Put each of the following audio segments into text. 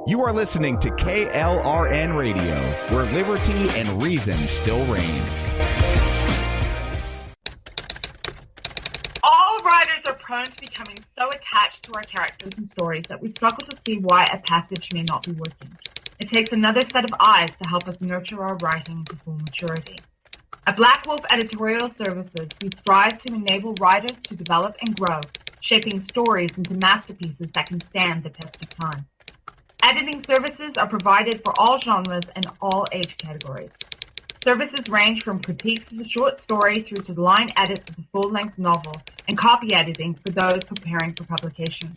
You are listening to KLRN Radio, where liberty and reason still reign. All writers are prone to becoming so attached to our characters and stories that we struggle to see why a passage may not be working. It takes another set of eyes to help us nurture our writing to full maturity. At Black Wolf Editorial Services, we strive to enable writers to develop and grow, shaping stories into masterpieces that can stand the test of time. Editing services are provided for all genres and all age categories. Services range from critiques of the short story through to the line edits of the full-length novel and copy editing for those preparing for publication.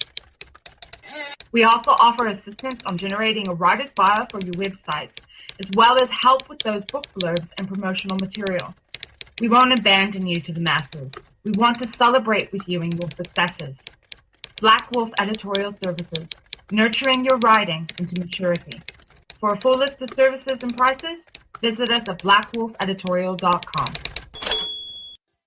We also offer assistance on generating a writer's bio for your websites, as well as help with those book blurbs and promotional material. We won't abandon you to the masses. We want to celebrate with you in your successes. Black Wolf Editorial Services, nurturing your writing into maturity. For a full list of services and prices, visit us at blackwolfeditorial.com.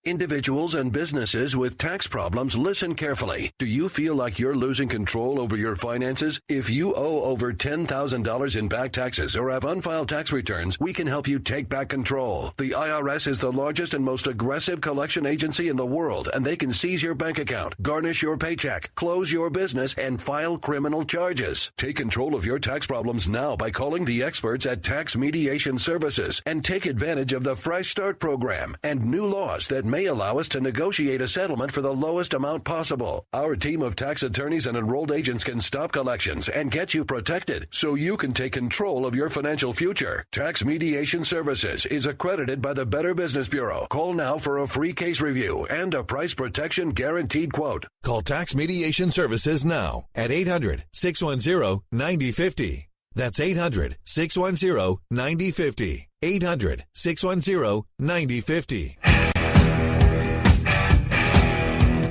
Individuals and businesses with tax problems, listen carefully. Do you feel like you're losing control over your finances? If you owe over $10,000 in back taxes or have unfiled tax returns, we can help you take back control. The IRS is the largest and most aggressive collection agency in the world, and they can seize your bank account, garnish your paycheck, close your business, and file criminal charges. Take control of your tax problems now by calling the experts at Tax Mediation Services and take advantage of the Fresh Start program and new laws that may allow us to negotiate a settlement for the lowest amount possible. Our team of tax attorneys and enrolled agents can stop collections and get you protected so you can take control of your financial future. Tax Mediation Services is accredited by the Better Business Bureau. Call now for a free case review and a price protection guaranteed quote. Call Tax Mediation Services now at 800-610-9050. That's 800-610-9050. 800-610-9050.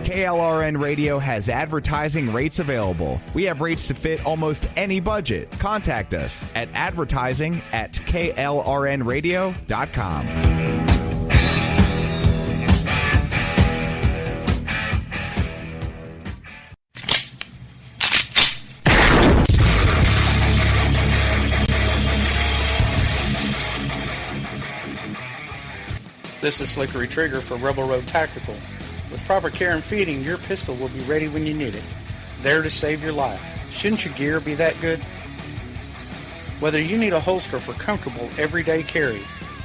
KLRN Radio has advertising rates available. We have rates to fit almost any budget. Contact us at advertising@klrnradio.com. This is Slickery Trigger for Rebel Road Tactical. With proper care and feeding, your pistol will be ready when you need it, there to save your life. Shouldn't your gear be that good? Whether you need a holster for comfortable everyday carry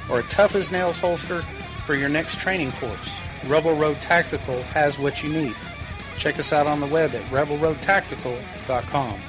or a tough-as-nails holster for your next training course, Rebel Road Tactical has what you need. Check us out on the web at rebelroadtactical.com.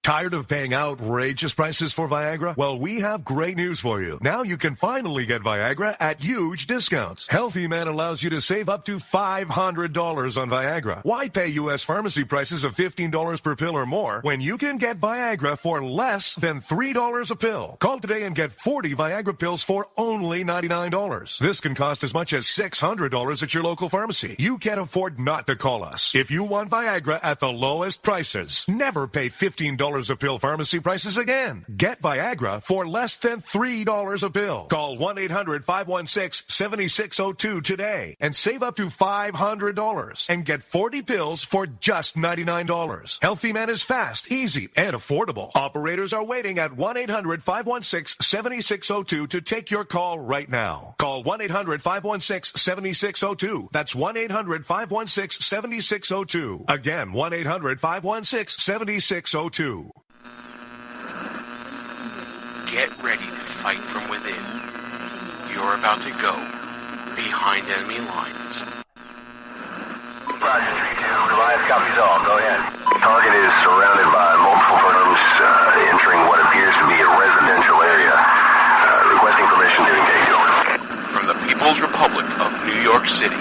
Tired of paying outrageous prices for Viagra? Well, we have great news for you. Now you can finally get Viagra at huge discounts. Healthy Man allows you to save up to $500 on Viagra. Why pay U.S. pharmacy prices of $15 per pill or more when you can get Viagra for less than $3 a pill? Call today and get 40 Viagra pills for only $99. This can cost as much as $600 at your local pharmacy. You can't afford not to call us. If you want Viagra at the lowest prices, never pay $15 a pill pharmacy prices again. Get Viagra for less than $3 a pill. Call 1-800-516-7602 today and save up to $500 and get 40 pills for just $99. Healthy Man is fast, easy, and affordable. Operators are waiting at 1-800-516-7602 to take your call right now. Call 1-800-516-7602. That's 1-800-516-7602. Again, 1-800-516-7602. Get ready to fight from within. You're about to go behind enemy lines. Roger, 3-2. Goliath copies all. Go ahead. Target is surrounded by multiple firms entering what appears to be a residential area. Requesting permission to engage. From the People's Republic of New York City,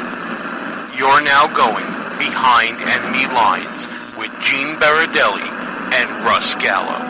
you're now going behind enemy lines with Gene Baradelli and Russ Gallo.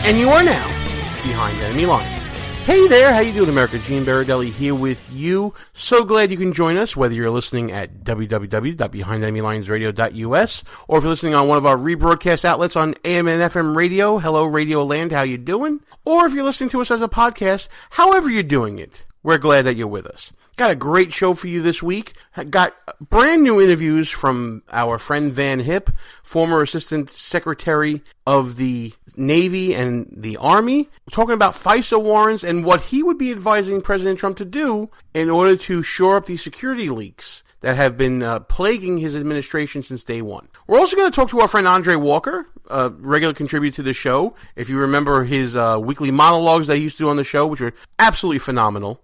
And you are now behind enemy lines. Hey there, how you doing, America? Gene Baradelli here with you. So glad you can join us, whether you're listening at www.behindenemylinesradio.us or if you're listening on one of our rebroadcast outlets on AM and FM radio. Hello, Radio Land, how you doing? Or if you're listening to us as a podcast, however you're doing it, we're glad that you're with us. Got a great show for you this week. Got brand new interviews from our friend Van Hipp, former Assistant Secretary of the Navy and the Army. We're talking about FISA warrants and what he would be advising President Trump to do in order to shore up these security leaks that have been plaguing his administration since day one. We're also going to talk to our friend Andre Walker, a regular contributor to the show. If you remember his weekly monologues that he used to do on the show, which are absolutely phenomenal.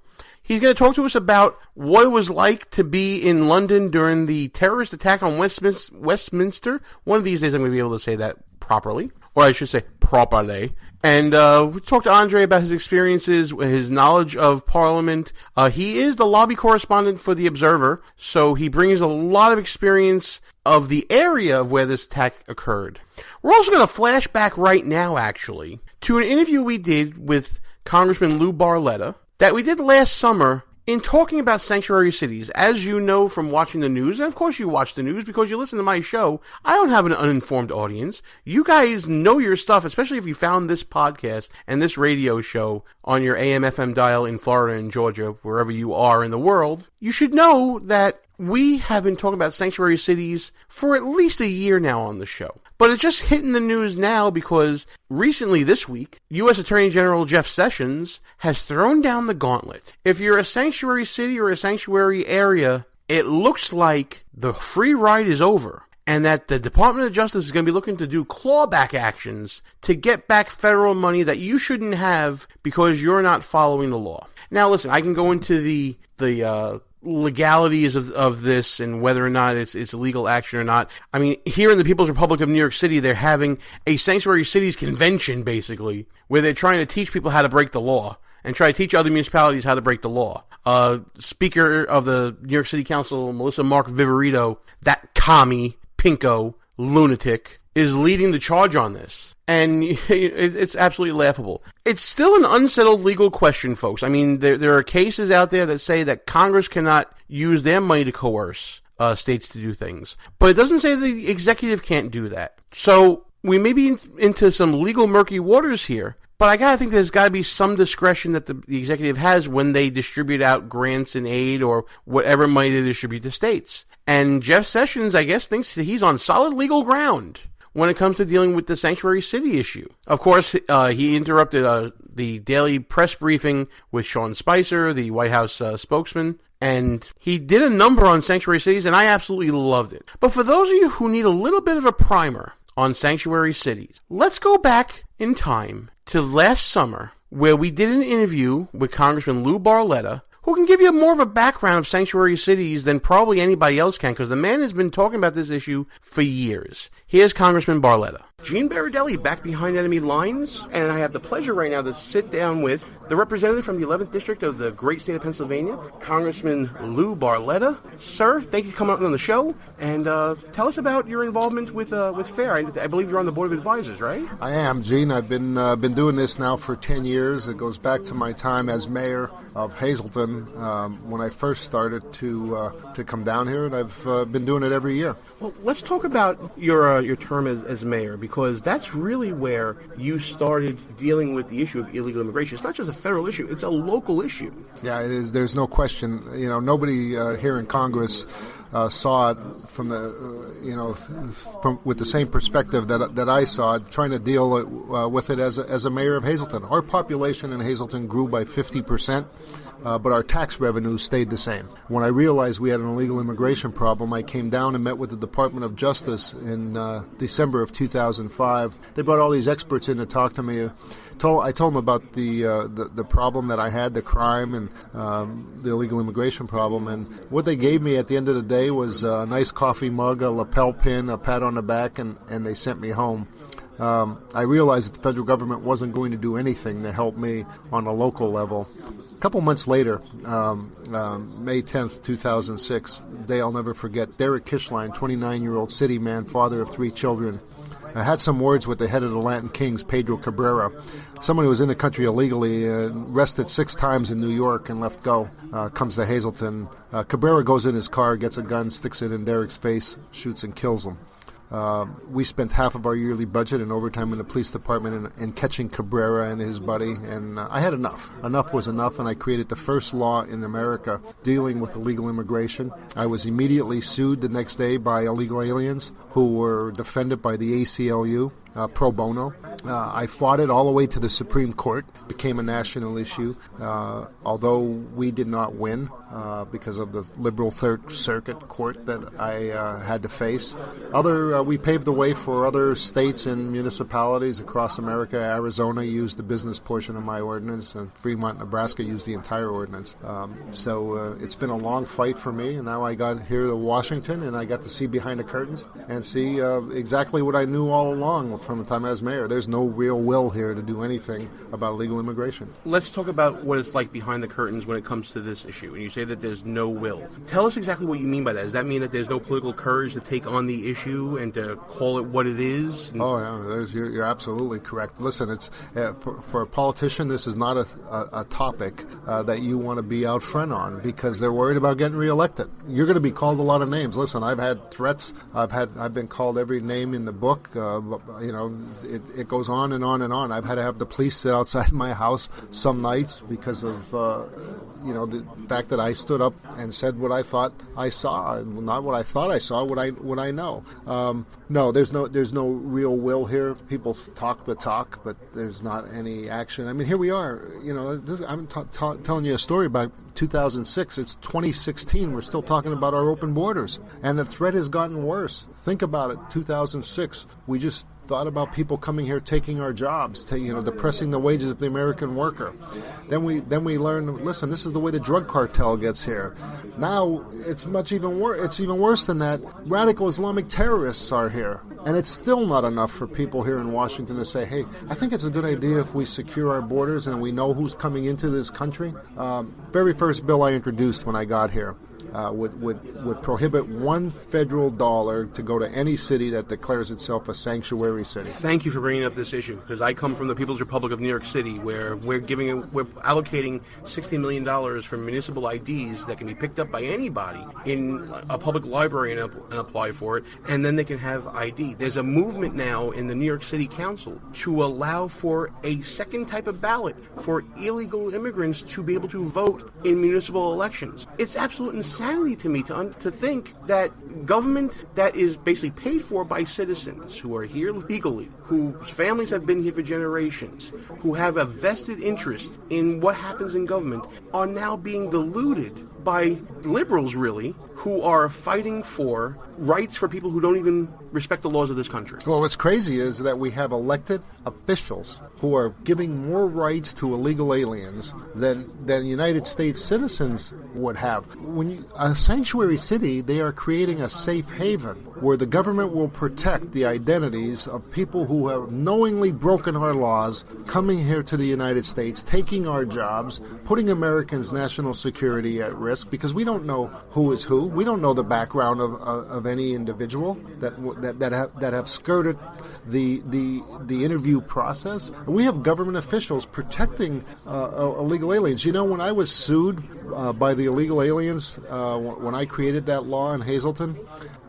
He's going to talk to us about what it was like to be in London during the terrorist attack on Westminster. One of these days I'm going to be able to say that properly, or I should say properly. And we talked to Andre about his experiences, his knowledge of Parliament. He is the lobby correspondent for The Observer, so he brings a lot of experience of the area of where this attack occurred. We're also going to flash back right now, actually, to an interview we did with Congressman Lou Barletta that we did last summer in talking about sanctuary cities. As you know from watching the news, and of course you watch the news because you listen to my show, I don't have an uninformed audience. You guys know your stuff, especially if you found this podcast and this radio show on your AM/FM dial in Florida and Georgia, wherever you are in the world. You should know that we have been talking about sanctuary cities for at least a year now on the show. But it's just hitting the news now because recently this week, U.S. Attorney General Jeff Sessions has thrown down the gauntlet. If you're a sanctuary city or a sanctuary area, it looks like the free ride is over and that the Department of Justice is going to be looking to do clawback actions to get back federal money that you shouldn't have because you're not following the law. Now, listen, I can go into the legalities of this and whether or not it's legal action or not. I mean, here in the People's Republic of New York City, they're having a sanctuary cities convention, basically, where they're trying to teach people how to break the law and try to teach other municipalities how to break the law. Speaker of the New York City Council, Melissa Mark Viverito, that commie, pinko, lunatic, is leading the charge on this. And it's absolutely laughable. It's still an unsettled legal question, folks. I mean, there are cases out there that say that Congress cannot use their money to coerce states to do things. But it doesn't say the executive can't do that. So we may be into some legal murky waters here. But I gotta think there's gotta be some discretion that the executive has when they distribute out grants and aid or whatever money they distribute to states. And Jeff Sessions, I guess, thinks that he's on solid legal ground when it comes to dealing with the sanctuary city issue. Of course, he interrupted the daily press briefing with Sean Spicer, the White House spokesman, and he did a number on sanctuary cities, and I absolutely loved it. But for those of you who need a little bit of a primer on sanctuary cities, let's go back in time to last summer, where we did an interview with Congressman Lou Barletta, who can give you more of a background of sanctuary cities than probably anybody else can, because the man has been talking about this issue for years. Here's Congressman Barletta. Gene Baradelli back behind enemy lines, and I have the pleasure right now to sit down with the representative from the 11th District of the great state of Pennsylvania, Congressman Lou Barletta. Sir, thank you for coming on the show, and tell us about your involvement with FAIR. I believe you're on the Board of Advisors, right? I am, Gene. I've been doing this now for 10 years. It goes back to my time as mayor of Hazleton when I first started to come down here, and I've been doing it every year. Well, let's talk about your term as mayor, because that's really where you started dealing with the issue of illegal immigration. It's not just a federal issue, it's a local issue. Yeah, it is. There's no question. You know, nobody here in Congress saw it from with the same perspective that I saw it, trying to deal with it as a mayor of Hazleton. Our population in Hazleton grew by 50%. But our tax revenues stayed the same. When I realized we had an illegal immigration problem, I came down and met with the Department of Justice in December of 2005. They brought all these experts in to talk to me. I told them about the problem that I had, the crime and the illegal immigration problem. And what they gave me at the end of the day was a nice coffee mug, a lapel pin, a pat on the back, and they sent me home. I realized that the federal government wasn't going to do anything to help me on a local level. A couple months later, May 10th, 2006, day I'll never forget, Derek Kishline, 29-year-old city man, father of 3 children, I had some words with the head of the Latin Kings, Pedro Cabrera, someone who was in the country illegally, arrested 6 times in New York and left go, comes to Hazleton. Cabrera goes in his car, gets a gun, sticks it in Derek's face, shoots and kills him. We spent half of our yearly budget in overtime in the police department in catching Cabrera and his buddy, and I had enough. Enough was enough, and I created the first law in America dealing with illegal immigration. I was immediately sued the next day by illegal aliens who were defended by the ACLU. Pro bono. I fought it all the way to the Supreme Court, became a national issue, although we did not win because of the liberal Third Circuit Court that I had to face. We paved the way for other states and municipalities across America. Arizona used the business portion of my ordinance, and Fremont, Nebraska used the entire ordinance. So it's been a long fight for me, and now I got here to Washington, and I got to see behind the curtains and see exactly what I knew all along from the time I was mayor. There's no real will here to do anything about illegal immigration. Let's talk about what it's like behind the curtains when it comes to this issue. And you say that there's no will. Tell us exactly what you mean by that. Does that mean that there's no political courage to take on the issue and to call it what it is? Oh, yeah, you're absolutely correct. Listen, it's for a politician, this is not a topic that you want to be out front on because they're worried about getting reelected. You're going to be called a lot of names. Listen, I've had threats. I've been called every name in the book. It goes on and on and on. I've had to have the police sit outside my house some nights because of the fact that I stood up and said what I thought I saw, not what I thought I saw, what I know. No, there's no real will here. People talk the talk, but there's not any action. I mean, here we are. I'm telling you a story about 2006. It's 2016. We're still talking about our open borders, and the threat has gotten worse. Think about it. 2006. We just thought about people coming here taking our jobs, depressing the wages of the American worker. Then we learned, listen, this is the way the drug cartel gets here. Now it's even worse than that. Radical Islamic terrorists are here, and it's still not enough for people here in Washington to say, hey, I think it's a good idea if we secure our borders and we know who's coming into this country. Very first bill I introduced when I got here would prohibit $1 federal to go to any city that declares itself a sanctuary city. Thank you for bringing up this issue, because I come from the People's Republic of New York City, where we're allocating $60 million for municipal IDs that can be picked up by anybody in a public library and apply for it, and then they can have ID. There's a movement now in the New York City Council to allow for a second type of ballot for illegal immigrants to be able to vote in municipal elections. It's absolute insanity to me to think that government that is basically paid for by citizens who are here legally, whose families have been here for generations, who have a vested interest in what happens in government, are now being diluted by liberals, really, who are fighting for rights for people who don't even respect the laws of this country. Well, what's crazy is that we have elected officials who are giving more rights to illegal aliens than United States citizens would have. A sanctuary city, they are creating a safe haven where the government will protect the identities of people who have knowingly broken our laws, coming here to the United States, taking our jobs, putting Americans' national security at risk, because we don't know who is who. We don't know the background of any individual that have skirted the interview process. We have government officials protecting illegal aliens. When I was sued by the illegal aliens when I created that law in Hazleton,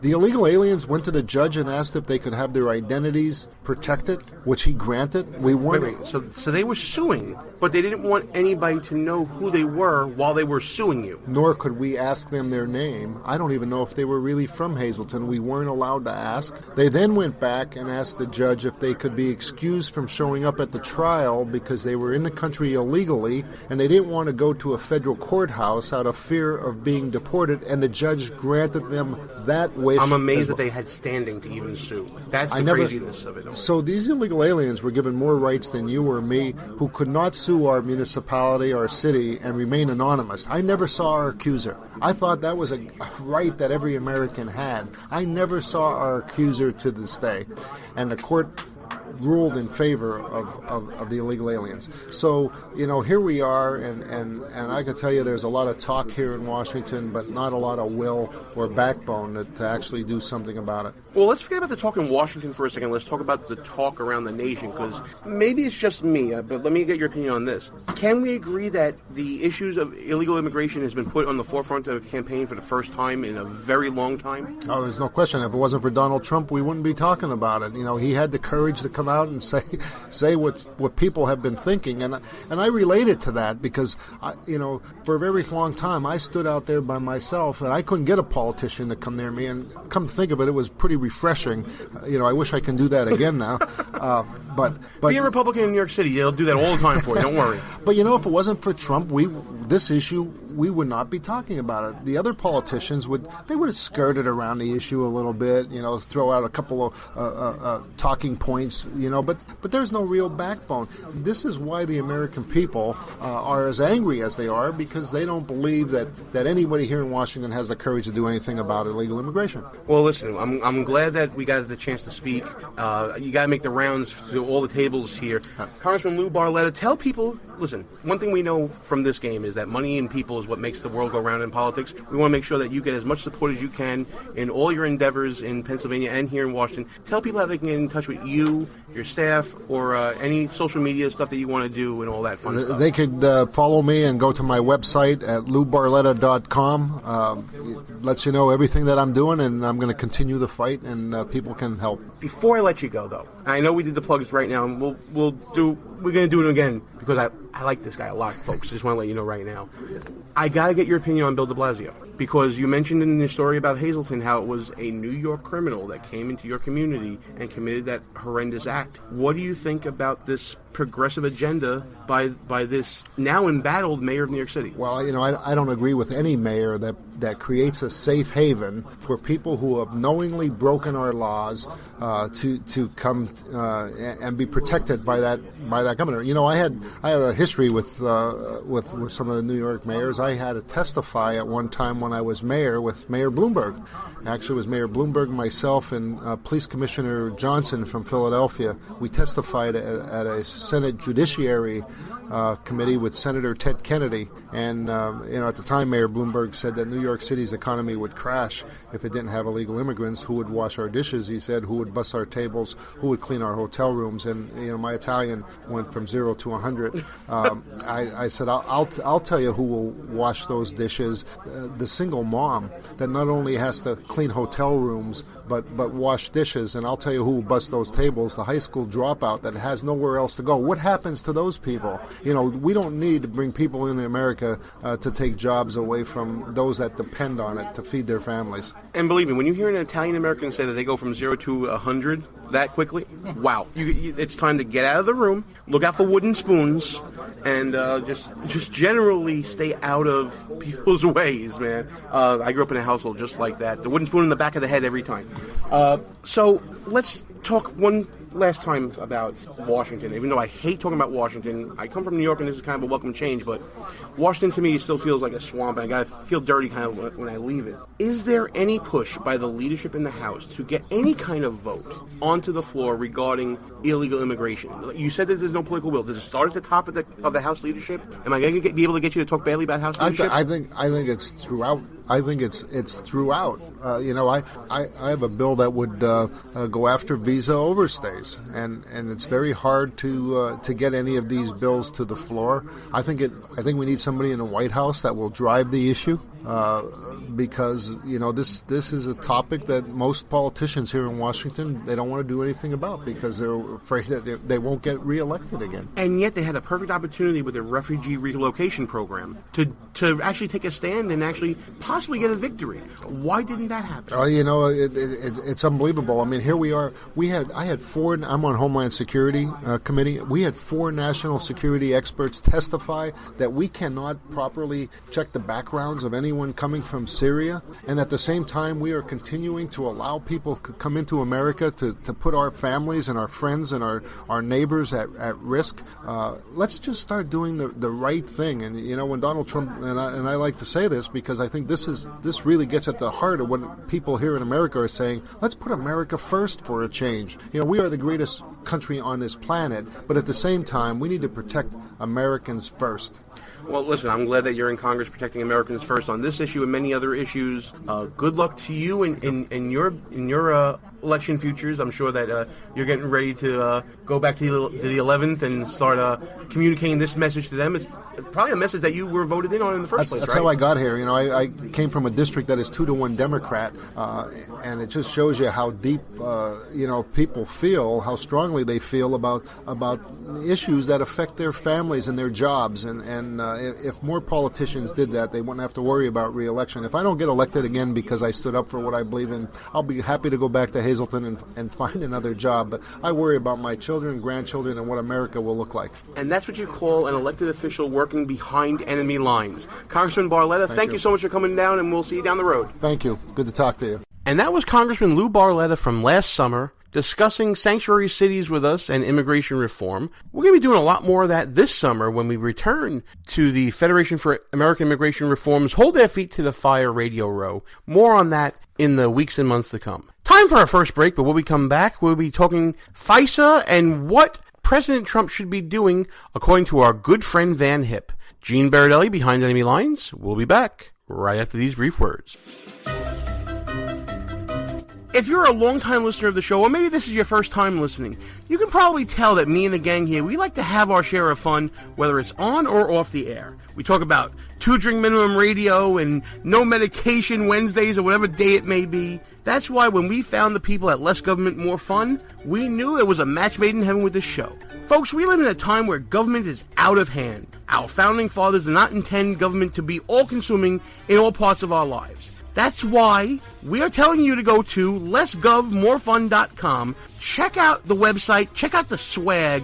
the illegal aliens went to the judge and asked if they could have their identities protected, which he granted. We weren't. Wait. So they were suing, but they didn't want anybody to know who they were while they were suing you. Nor could we ask them their name. I don't even know if they were really from Hazleton. We weren't allowed to ask. They then went back and asked the judge if they could be excused from showing up at the trial because they were in the country illegally and they didn't want to go to a federal courthouse out of fear of being deported, and the judge granted them that wish. I'm amazed that they had standing to even sue. That's the craziness of it. So these illegal aliens were given more rights than you or me, who could not sue our municipality, our city, and remain anonymous. I never saw our accuser. I thought that was a right that every American had. I never saw our accuser to this day. And the court ruled in favor of the illegal aliens. So, here we are, and I can tell you there's a lot of talk here in Washington, but not a lot of will or backbone to actually do something about it. Well, let's forget about the talk in Washington for a second. Let's talk about the talk around the nation, because maybe it's just me, but let me get your opinion on this. Can we agree that the issues of illegal immigration has been put on the forefront of the campaign for the first time in a very long time? Oh, there's no question. If it wasn't for Donald Trump, we wouldn't be talking about it. He had the courage to come out and say what people have been thinking, and I related to that because for a very long time I stood out there by myself, and I couldn't get a politician to come near me. And come to think of it, it was pretty refreshing. I wish I can do that again now. But be a Republican in New York City. They'll do that all the time for you. Don't worry. But if it wasn't for Trump, this issue we would not be talking about it. The other politicians would have skirted around the issue a little bit. Throw out a couple of talking points. But there's no real backbone. This is why the American people are as angry as they are, because they don't believe that anybody here in Washington has the courage to do anything about illegal immigration. Well, listen, I'm glad that we got the chance to speak. You got to make the rounds to all the tables here. Congressman Lou Barletta, tell people, listen, one thing we know from this game is that money and people is what makes the world go round in politics. We want to make sure that you get as much support as you can in all your endeavors in Pennsylvania and here in Washington. Tell people how they can get in touch with you, your staff, or any social media stuff that you want to do and all that fun stuff. They could follow me and go to my website at loubarletta.com. Lets you know everything that I'm doing, and I'm going to continue the fight, and people can help. Before I let you go, though, I know we did the plugs right now, and we're going to do it again because I like this guy a lot, folks. Just want to let you know right now. I got to get your opinion on Bill de Blasio, because you mentioned in your story about Hazleton how it was a New York criminal that came into your community and committed that horrendous act. What do you think about this progressive agenda by this now embattled mayor of New York City? Well, I don't agree with any mayor that creates a safe haven for people who have knowingly broken our laws to come and be protected by that governor. I had a history with some of the New York mayors. I had to testify at one time when I was mayor with Mayor Bloomberg. Actually, it was Mayor Bloomberg, myself, and Police Commissioner Johnson from Philadelphia. We testified at a Senate Judiciary Committee with Senator Ted Kennedy. And, at the time, Mayor Bloomberg said that New York City's economy would crash if it didn't have illegal immigrants. Who would wash our dishes, he said, who would bus our tables, who would clean our hotel rooms. And, my Italian went from 0 to 100. I said, I'll tell you who will wash those dishes. The single mom that not only has to clean hotel rooms, but wash dishes. And I'll tell you who will bust those tables, the high school dropout that has nowhere else to go. What happens to those people? We don't need to bring people into America to take jobs away from those that depend on it to feed their families. And believe me, when you hear an Italian American say that they go from 0 to 100 that quickly, wow. It's time to get out of the room, look out for wooden spoons, and just generally stay out of people's ways, man. I grew up in a household just like that. The wooden spoon in the back of the head every time. So let's talk one last time about Washington. Even though I hate talking about Washington, I come from New York and this is kind of a welcome change, but Washington to me still feels like a swamp, and I gotta feel dirty kind of when I leave it. Is there any push by the leadership in the House to get any kind of vote onto the floor regarding illegal immigration? You said that there's no political will. Does it start at the top of the House leadership? Am I going to be able to get you to talk badly about House leadership? I think it's throughout. I think it's throughout. I have a bill that would go after visa overstays, and it's very hard to get any of these bills to the floor. I think we need somebody in the White House that will drive the issue. Because this is a topic that most politicians here in Washington, they don't want to do anything about because they're afraid that they won't get reelected again. And yet they had a perfect opportunity with their refugee relocation program to actually take a stand and actually possibly get a victory. Why didn't that happen? It's unbelievable. I mean, here we are. I had 4. I'm on Homeland Security Committee. We had 4 national security experts testify that we cannot properly check the backgrounds of anyone coming from Syria, and at the same time we are continuing to allow people to come into America to put our families and our friends and our neighbors at risk. Let's just start doing the right thing. And when Donald Trump, and I like to say this because I think this really gets at the heart of what people here in America are saying, let's put America first for a change. We are the greatest country on this planet, but at the same time, we need to protect Americans first. Well, listen, I'm glad that you're in Congress protecting Americans first on this issue and many other issues. Good luck to you in your election futures. I'm sure that you're getting ready to go back to the 11th and start communicating this message to them. It's probably a message that you were voted in on in the first place, That's right? how I got here. I came from a district that is 2-1 Democrat, and it just shows you how deep, people feel, how strongly they feel about issues that affect their families and their jobs. And if more politicians did that, they wouldn't have to worry about re-election. If I don't get elected again because I stood up for what I believe in, I'll be happy to go back to Hazleton and find another job. But I worry about my children, grandchildren, and what America will look like. And that's what you call an elected official working behind enemy lines. Congressman Barletta, thank you so much for coming down, and we'll see you down the road. Thank you. Good to talk to you. And that was Congressman Lou Barletta from last summer discussing sanctuary cities with us and immigration reform. We're going to be doing a lot more of that this summer when we return to the Federation for American Immigration Reform's Hold Their Feet to the Fire radio row. More on that in the weeks and months to come. Time for our first break, but when we come back, we'll be talking FISA and what President Trump should be doing according to our good friend Van Hipp. Gene Baradelli, Behind Enemy Lines. We'll be back right after these brief words. If you're a long-time listener of the show, or maybe this is your first time listening, you can probably tell that me and the gang here, we like to have our share of fun, whether it's on or off the air. We talk about 2-drink minimum radio and no medication Wednesdays or whatever day it may be. That's why when we found the people at Less Government, More Fun, we knew it was a match made in heaven with this show. Folks, we live in a time where government is out of hand. Our founding fathers did not intend government to be all-consuming in all parts of our lives. That's why we are telling you to go to lessgovmorefun.com, check out the website, check out the swag.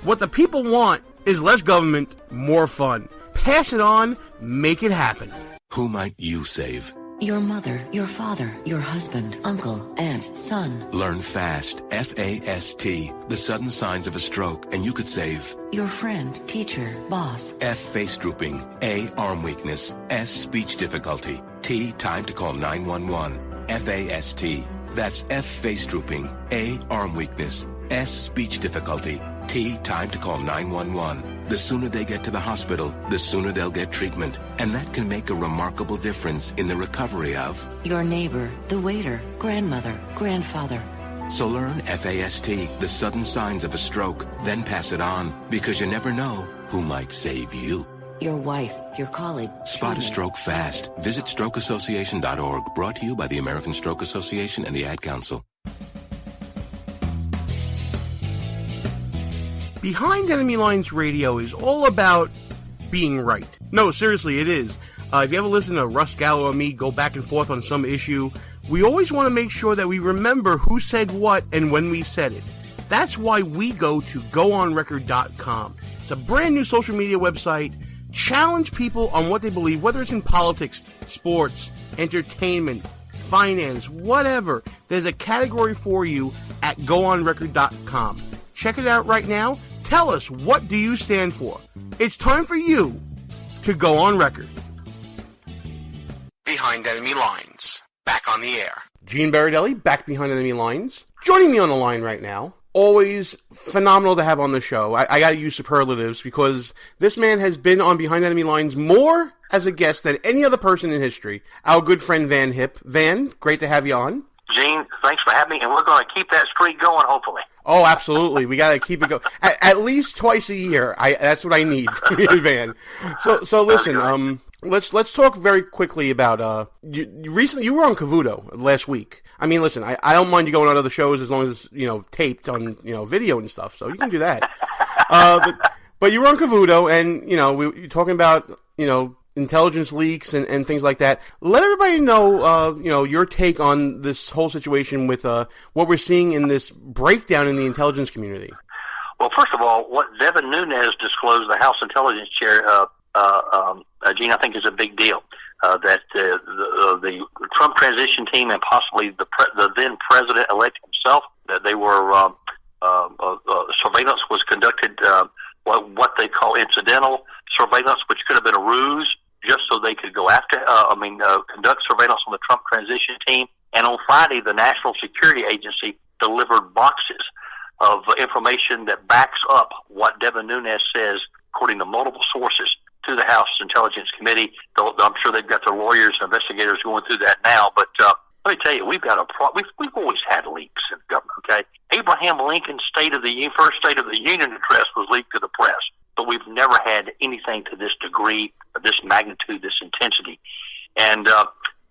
What the people want is less government, more fun. Pass it on, make it happen. Who might you save? Your mother, your father, your husband, uncle, aunt, son. Learn FAST, F-A-S-T, the sudden signs of a stroke, and you could save. Your friend, teacher, boss. F, face drooping. A, arm weakness. S, speech difficulty. T, time to call 911. F-A-S-T. That's F, face drooping. A, arm weakness. S, speech difficulty. T, time to call 911. The sooner they get to the hospital, the sooner they'll get treatment. And that can make a remarkable difference in the recovery of your neighbor, the waiter, grandmother, grandfather. So learn FAST, the sudden signs of a stroke, then pass it on, because you never know who might save you. Your wife, your colleague. Spot a stroke fast. Visit strokeassociation.org. Brought to you by the American Stroke Association and the Ad Council. Behind Enemy Lines Radio is all about being right. No, seriously, it is. If you ever listen to Russ Gallo or me go back and forth on some issue, we always want to make sure that we remember who said what and when we said it. That's why we go to goonrecord.com. It's a brand new social media website. Challenge people on what they believe, whether it's in politics, sports, entertainment, finance, whatever. There's a category for you at goonrecord.com. Check it out right now. Tell us, what do you stand for? It's time for you to go on record. Behind Enemy Lines. Back on the air. Gene Baradelli, back behind Enemy Lines. Joining me on the line right now. Always phenomenal to have on the show. I gotta use superlatives because this man has been on Behind Enemy Lines more as a guest than any other person in history. Our good friend Van Hipp. Van, great to have you on. Gene, thanks for having me, and we're going to keep that streak going, hopefully. Oh, absolutely. We got to keep it going. At least twice a year. That's what I need from you, Van. So listen, let's talk very quickly about, recently, you were on Cavuto last week. I mean, listen, I don't mind you going on other shows as long as it's, taped on, video and stuff, so you can do that. But you were on Cavuto, and, we were talking about, intelligence leaks and things like that. Let everybody know, your take on this whole situation with what we're seeing in this breakdown in the intelligence community. Well, first of all, what Devin Nunes disclosed, the House Intelligence Chair, Gene, I think is a big deal. That the Trump transition team and possibly the then president-elect himself, that they were surveillance was conducted, what they call incidental surveillance, which could have been a ruse, just so they could go after, conduct surveillance on the Trump transition team. And on Friday, the National Security Agency delivered boxes of information that backs up what Devin Nunes says, according to multiple sources, to the House Intelligence Committee. I'm sure they've got their lawyers and investigators going through that now. But let me tell you, we've got we've always had leaks in government. Okay, Abraham Lincoln's first State of the Union address was leaked to the press, but we've never had anything to this degree, this magnitude, this intensity. And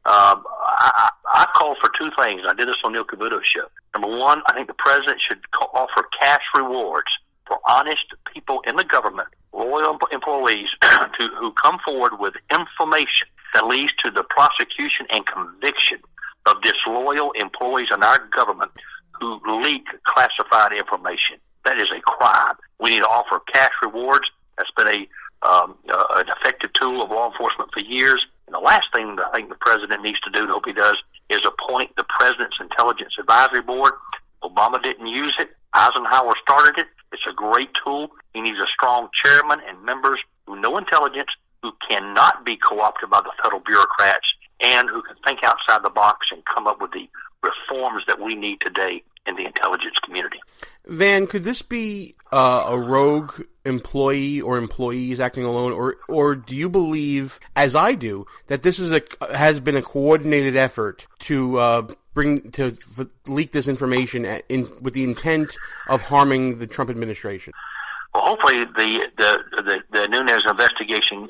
I call for two things. I did this on Neil Cavuto's show. Number one, I think the president should offer cash rewards for honest people in the government, loyal employees who come forward with information that leads to the prosecution and conviction of disloyal employees in our government who leak classified information. That is a crime. We need to offer cash rewards. That's been an effective tool of law enforcement for years. And the last thing that I think the president needs to do, and hope he does, is appoint the President's Intelligence Advisory Board. Obama didn't use it. Eisenhower started it. It's a great tool. He needs a strong chairman and members who know intelligence, who cannot be co-opted by the federal bureaucrats, and who can think outside the box and come up with the reforms that we need today in the intelligence community. Van, could this be a rogue employee or employees acting alone, or do you believe, as I do, that this is has been a coordinated effort to leak this information with the intent of harming the Trump administration? Well, hopefully the Nunes investigation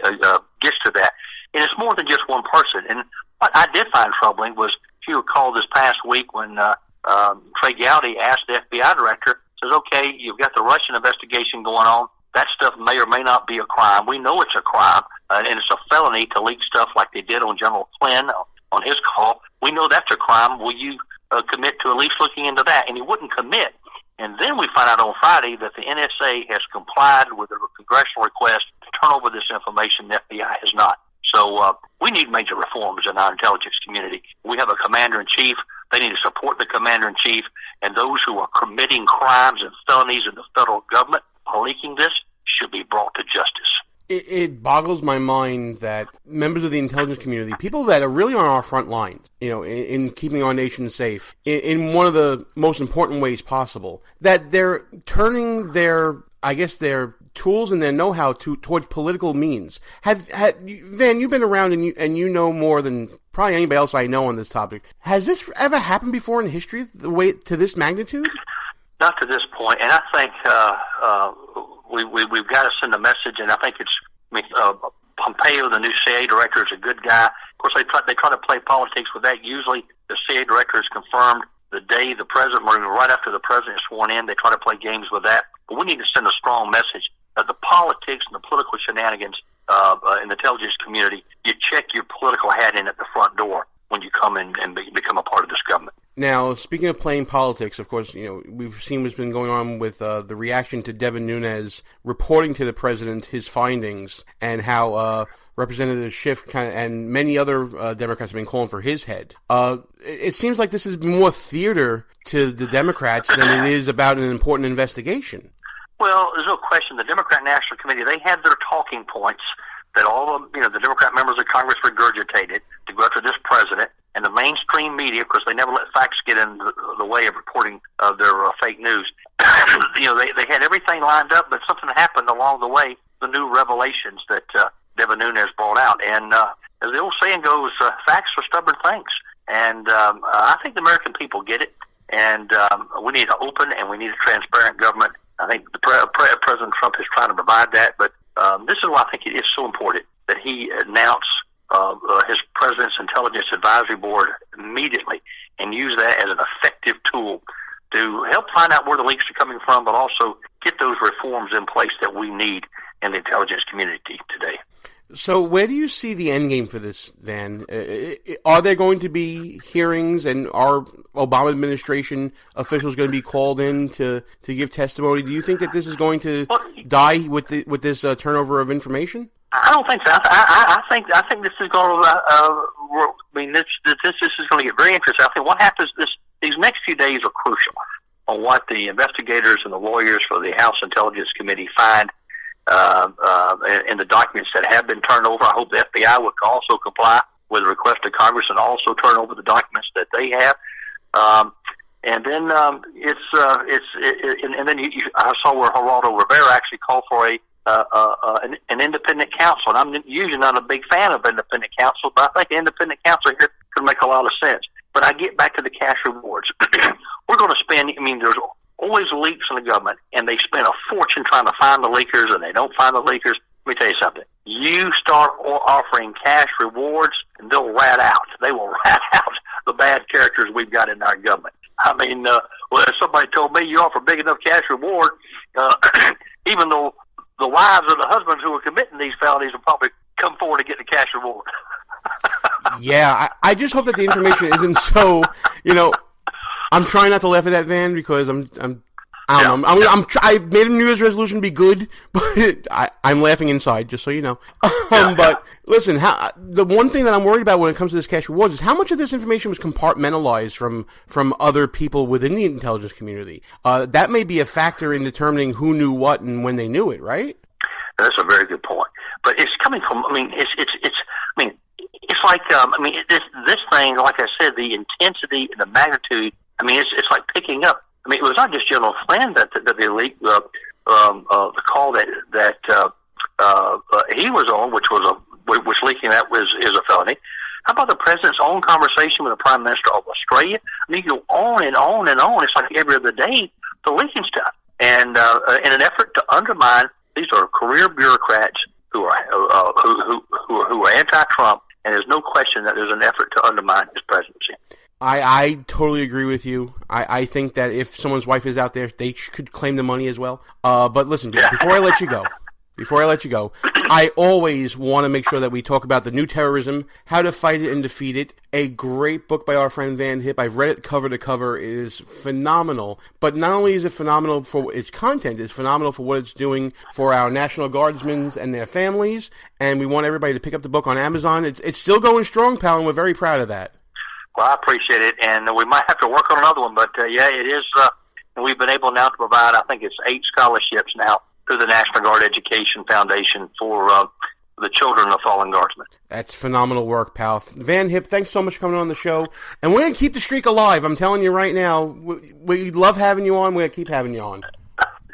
gets to that. And it's more than just one person. And what I did find troubling was, if you recall this past week when Trey Gowdy asked the FBI director, says, okay, you've got the Russian investigation going on. That stuff may or may not be a crime. We know it's a crime, and it's a felony to leak stuff like they did on General Flynn on his call. We know that's a crime. Will you commit to at least looking into that? And he wouldn't commit. And then we find out on Friday that the NSA has complied with a congressional request to turn over this information. The FBI has not. So we need major reforms in our intelligence community. We have a commander-in-chief. They need to support the commander-in-chief, and those who are committing crimes and felonies in the federal government are leaking this should be brought to justice. It boggles my mind that members of the intelligence community, people that are really on our front lines, in keeping our nation safe, in one of the most important ways possible, that they're turning their tools and their know-how towards political means. Van, you've been around and you know more than probably anybody else I know on this topic. Has this ever happened before in history, the way to this magnitude? Not to this point, and I think we've got to send a message. And I think Pompeo, the new CIA director, is a good guy. Of course, they try to play politics with that. Usually, the CIA director is confirmed the day the president, or right after the president is sworn in. They try to play games with that. But we need to send a strong message that the politics and the political shenanigans in the intelligence community, you check your political hat in at the front door when you come in and become a part of this government. Now, speaking of playing politics, of course, we've seen what's been going on with the reaction to Devin Nunes reporting to the president his findings, and how Representative Schiff and many other Democrats have been calling for his head. It seems like this is more theater to the Democrats than it is about an important investigation. Well, there's no question. The Democrat National Committee, they had their talking points that all of the Democrat members of Congress regurgitated to go after this president, and the mainstream media, because they never let facts get in the way of reporting their fake news. They had everything lined up, but something happened along the way. The new revelations that Devin Nunes brought out, and as the old saying goes, facts are stubborn things. And I think the American people get it, and we need an open and we need a transparent government. I think President Trump is trying to provide that, but this is why I think it is so important that he announce his President's Intelligence Advisory Board immediately and use that as an effective tool to help find out where the leaks are coming from, but also get those reforms in place that we need in the intelligence community today. So where do you see the end game for this, Van? Are there going to be hearings, and are Obama administration officials going to be called in to give testimony? Do you think that this is going to die with this turnover of information? I don't think so. I think this is going to. This is going to get very interesting. I think what happens these next few days are crucial on what the investigators and the lawyers for the House Intelligence Committee find in the documents that have been turned over. I hope the FBI would also comply with the request of Congress and also turn over the documents that they have. And then and then I saw where Geraldo Rivera actually called for an independent counsel. And I'm usually not a big fan of independent counsel, but I think independent counsel here could make a lot of sense. But I get back to the cash rewards. We're going to spend, there's always leaks in the government, and they spend a fortune trying to find the leakers, and they don't find the leakers. Let me tell you something. You start offering cash rewards, and they'll rat out. They will rat out the bad characters we've got in our government. If somebody told me you offer big enough cash reward, even though the wives of the husbands who are committing these felonies will probably come forward to get the cash reward. Yeah, I just hope that the information isn't so, I'm trying not to laugh at that, Van, because I don't know. I've made a New Year's resolution to be good, but I'm laughing inside, just so you know. But listen, the one thing that I'm worried about when it comes to this cash rewards is how much of this information was compartmentalized from other people within the intelligence community. That may be a factor in determining who knew what and when they knew it, right? That's a very good point. But it's coming from, it's like, this thing, like I said, the intensity and the magnitude, it's like picking up. It was not just General Flynn that they leaked the call that he was on, which leaking that is a felony. How about the president's own conversation with the Prime Minister of Australia? You go on and on and on. It's like every other day the leaking stuff, and in an effort to undermine, these are career bureaucrats who are anti-Trump, and there's no question that there's an effort to undermine his presidency. I totally agree with you. I think that if someone's wife is out there, they could claim the money as well. But listen, before I let you go, I always want to make sure that we talk about the new terrorism, how to fight it and defeat it. A great book by our friend Van Hipp. I've read it cover to cover. It is phenomenal. But not only is it phenomenal for its content, it's phenomenal for what it's doing for our National Guardsmen and their families. And we want everybody to pick up the book on Amazon. It's still going strong, pal, and we're very proud of that. Well, I appreciate it, and we might have to work on another one, but it is, we've been able now to provide, I think it's 8 scholarships now through the National Guard Education Foundation for the children of fallen guardsmen. That's phenomenal work, pal. Van Hipp, thanks so much for coming on the show, and we're going to keep the streak alive. I'm telling you right now, we love having you on. We're going to keep having you on.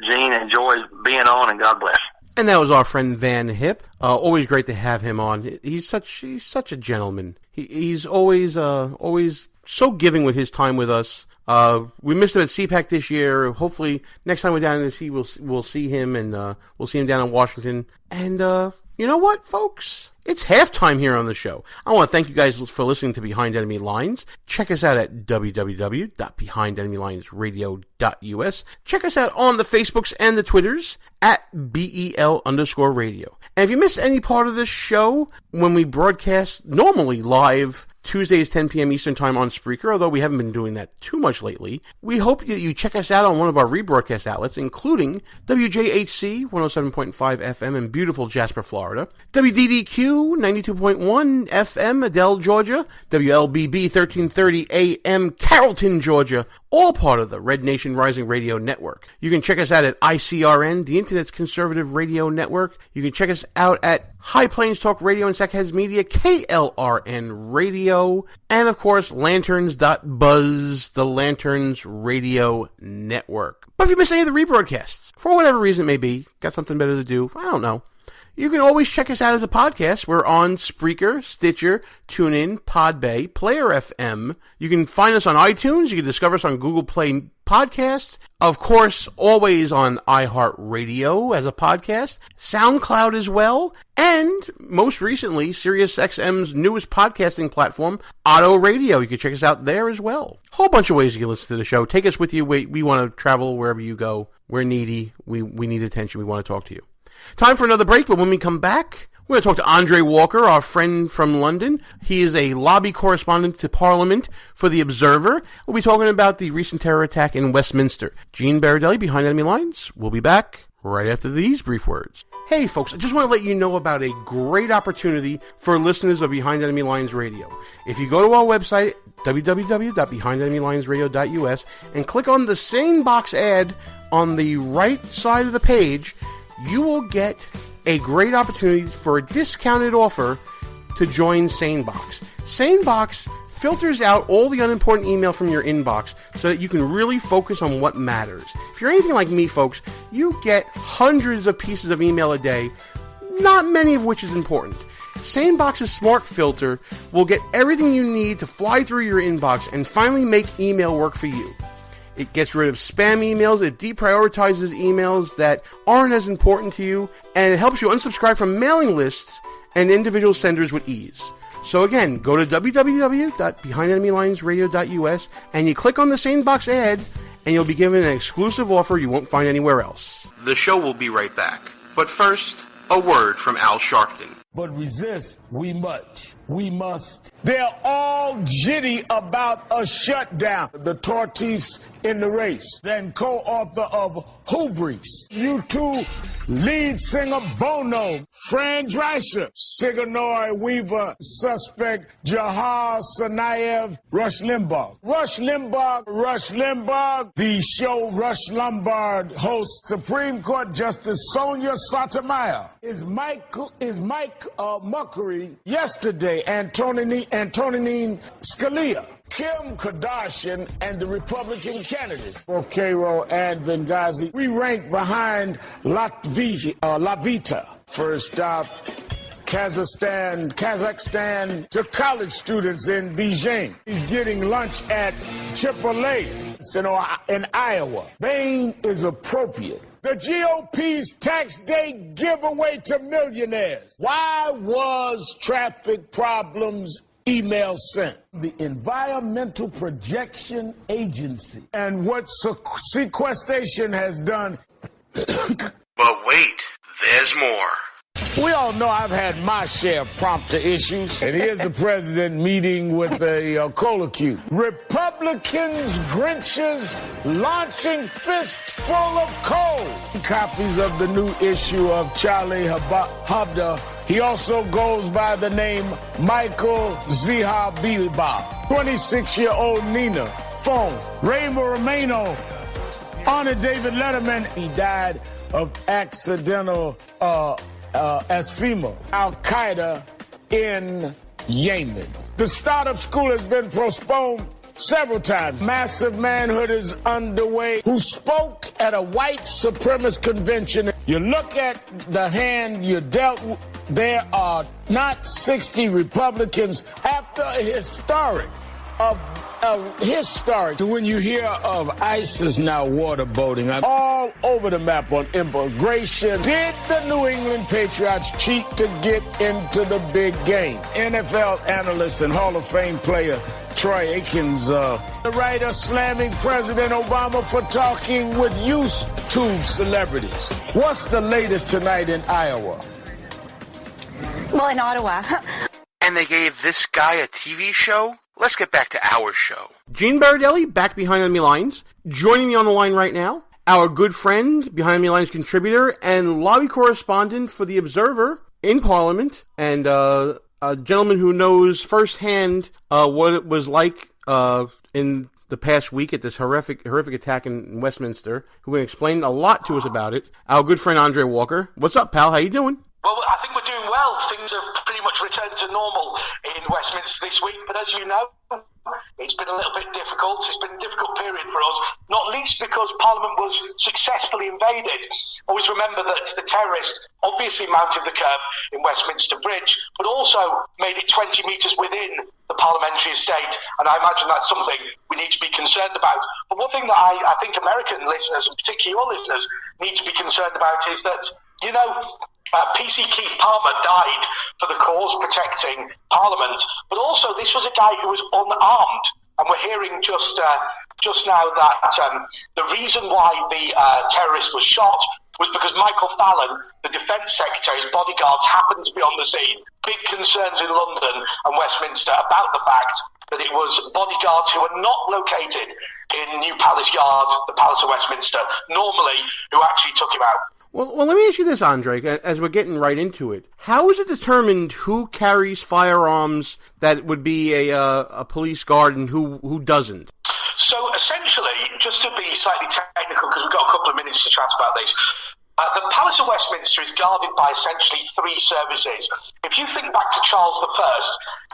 Gene, enjoy being on, and God bless. And that was our friend Van Hipp. Always great to have him on. He's such a gentleman. He's always so giving with his time with us. We missed him at CPAC this year. Hopefully next time we're down in the sea, we'll see him, and we'll see him down in Washington. And you know what, folks? It's halftime here on the show. I want to thank you guys for listening to Behind Enemy Lines. Check us out at www.BehindEnemyLinesRadio.us. Check us out on the Facebooks and the Twitters at BEL_radio. And if you missed any part of this show, when we broadcast normally live Tuesdays, 10 p.m. Eastern Time on Spreaker, although we haven't been doing that too much lately, we hope that you check us out on one of our rebroadcast outlets, including WJHC 107.5 FM in beautiful Jasper, Florida, WDDQ 92.1 FM, Adele, Georgia, WLBB 1330 AM, Carrollton, Georgia, all part of the Red Nation Rising Radio Network. You can check us out at ICRN, the Internet's conservative radio network. You can check us out at High Plains Talk Radio and Sackheads Media, KLRN Radio, and of course, Lanterns.buzz, the Lanterns Radio Network. But if you miss any of the rebroadcasts, for whatever reason it may be, got something better to do, I don't know, you can always check us out as a podcast. We're on Spreaker, Stitcher, TuneIn, Podbay, Player FM. You can find us on iTunes. You can discover us on Google Play Podcasts. Of course, always on iHeartRadio as a podcast. SoundCloud as well. And most recently, SiriusXM's newest podcasting platform, Auto Radio. You can check us out there as well. Whole bunch of ways you can listen to the show. Take us with you. We want to travel wherever you go. We're needy. We need attention. We want to talk to you. Time for another break, but when we come back, we're going to talk to Andre Walker, our friend from London. He is a lobby correspondent to Parliament for The Observer. We'll be talking about the recent terror attack in Westminster. Gene Baradelli, Behind Enemy Lines. We'll be back right after these brief words. Hey folks, I just want to let you know about a great opportunity for listeners of Behind Enemy Lines Radio. If you go to our website, www.BehindEnemyLinesRadio.us, and click on the Sane Box ad on the right side of the page, you will get a great opportunity for a discounted offer to join SaneBox. SaneBox filters out all the unimportant email from your inbox so that you can really focus on what matters. If you're anything like me, folks, you get hundreds of pieces of email a day, not many of which is important. SaneBox's Smart Filter will get everything you need to fly through your inbox and finally make email work for you. It gets rid of spam emails, it deprioritizes emails that aren't as important to you, and it helps you unsubscribe from mailing lists and individual senders with ease. So again, go to www.behindenemylinesradio.us and you click on the SaneBox ad, and you'll be given an exclusive offer you won't find anywhere else. The show will be right back. But first, a word from Al Sharpton. But resist we must. They're all jitty about a shutdown. The tortoise in the race, then co-author of Hubris. U2 lead singer Bono, Fran Drescher, Sigourney Weaver, suspect Jahar Tsarnaev, Rush Limbaugh. Rush Limbaugh. The show Rush Lombard hosts Supreme Court Justice Sonia Sotomayor. Is Mike Muckery yesterday, Antonin Scalia. Kim Kardashian and the Republican candidates, both Cairo and Benghazi. We rank behind Lavita. First stop, Kazakhstan to college students in Beijing. He's getting lunch at Chipotle in Iowa. Bain is appropriate. The GOP's tax day giveaway to millionaires. Why was traffic problems email sent? The Environmental Projection Agency. And what sequestration has done. But wait, there's more. We all know I've had my share of prompter issues. And here's the president meeting with a cola cube. Republicans, Grinches, launching fistful of coal. Copies of the new issue of Charlie Hebdo. He also goes by the name Michael Zahabilba. 26-year-old Nina. Phone. Ray Romano. Honor David Letterman. He died of accidental asphyxia. Al-Qaeda in Yemen. The start of school has been postponed several times. Massive manhood is underway. Who spoke at a white supremacist convention. You look at the hand you dealt with, there are not 60 Republicans after a historic when you hear of ISIS now waterboating. I'm all over the map on immigration. Did the New England Patriots cheat to get into the big game? NFL analyst and Hall of Fame player Troy Aikens, the writer slamming President Obama for talking with YouTube celebrities. What's the latest tonight in Iowa? Well, in Ottawa. And they gave this guy a TV show? Let's get back to our show. Gene Baradelli, back behind enemy lines. Joining me on the line right now, our good friend, behind enemy lines contributor, and lobby correspondent for The Observer in Parliament, and a gentleman who knows firsthand what it was like in the past week at this horrific attack in Westminster, who can explain a lot to us about it. Our good friend Andre Walker. What's up, pal? How you doing? Well, I think we're doing well. Things have pretty much returned to normal in Westminster this week, but as you know, it's been a little bit difficult. It's been a difficult period for us, not least because Parliament was successfully invaded. Always remember that the terrorists obviously mounted the curb in Westminster Bridge, but also made it 20 metres within the parliamentary estate, and I imagine that's something we need to be concerned about. But one thing that I think American listeners, and particularly your listeners, need to be concerned about is that, you know, PC Keith Palmer died for the cause protecting Parliament, but also this was a guy who was unarmed. And we're hearing just now that the reason why the terrorist was shot was because Michael Fallon, the Defence Secretary's bodyguards, happened to be on the scene. Big concerns in London and Westminster about the fact that it was bodyguards who are not located in New Palace Yard, the Palace of Westminster, normally, who actually took him out. Well, let me ask you this, Andre, as we're getting right into it. How is it determined who carries firearms that would be a police guard and who doesn't? So essentially, just to be slightly technical, because we've got a couple of minutes to chat about this, The Palace of Westminster is guarded by essentially three services. If you think back to Charles I,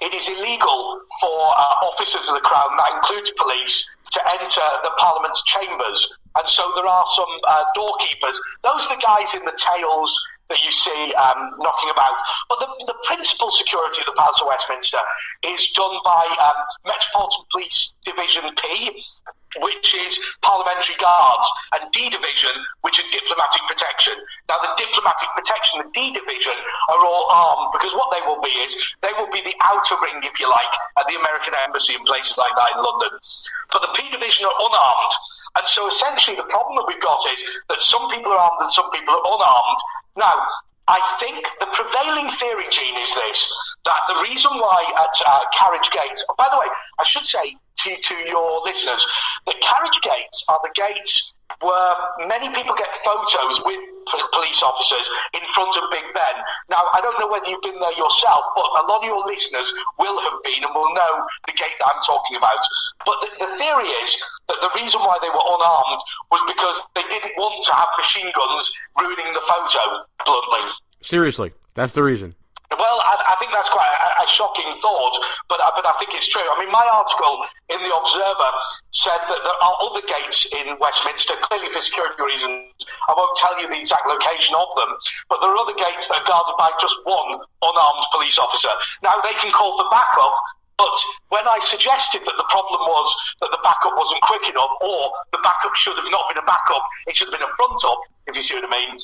it is illegal for officers of the Crown, that includes police, to enter the Parliament's chambers. And so there are some doorkeepers. Those are the guys in the tails that you see knocking about. But the principal security of the Palace of Westminster is done by Metropolitan Police Division P, which is Parliamentary Guards, and D Division, which is Diplomatic Protection. Now, the Diplomatic Protection, the D Division, are all armed, because what they will be is, they will be the outer ring, if you like, at the American Embassy and places like that in London. But the P Division are unarmed. And so essentially the problem that we've got is that some people are armed and some people are unarmed. Now, I think the prevailing theory, Gene, is this, that the reason why at Carriage Gate, by the way, I should say to your listeners, that Carriage Gates are the gates where many people get photos with police officers in front of Big Ben. Now, I don't know whether you've been there yourself, but a lot of your listeners will have been and will know the gate that I'm talking about. But the theory is that the reason why they were unarmed was because they didn't want to have machine guns ruining the photo, bluntly. Seriously, that's the reason. Well, I think that's quite a shocking thought, but I think it's true. I mean, my article in The Observer said that there are other gates in Westminster, clearly for security reasons. I won't tell you the exact location of them, but there are other gates that are guarded by just one unarmed police officer. Now, they can call for backup, but when I suggested that the problem was that the backup wasn't quick enough, or the backup should have not been a backup, it should have been a front up, if you see what I mean,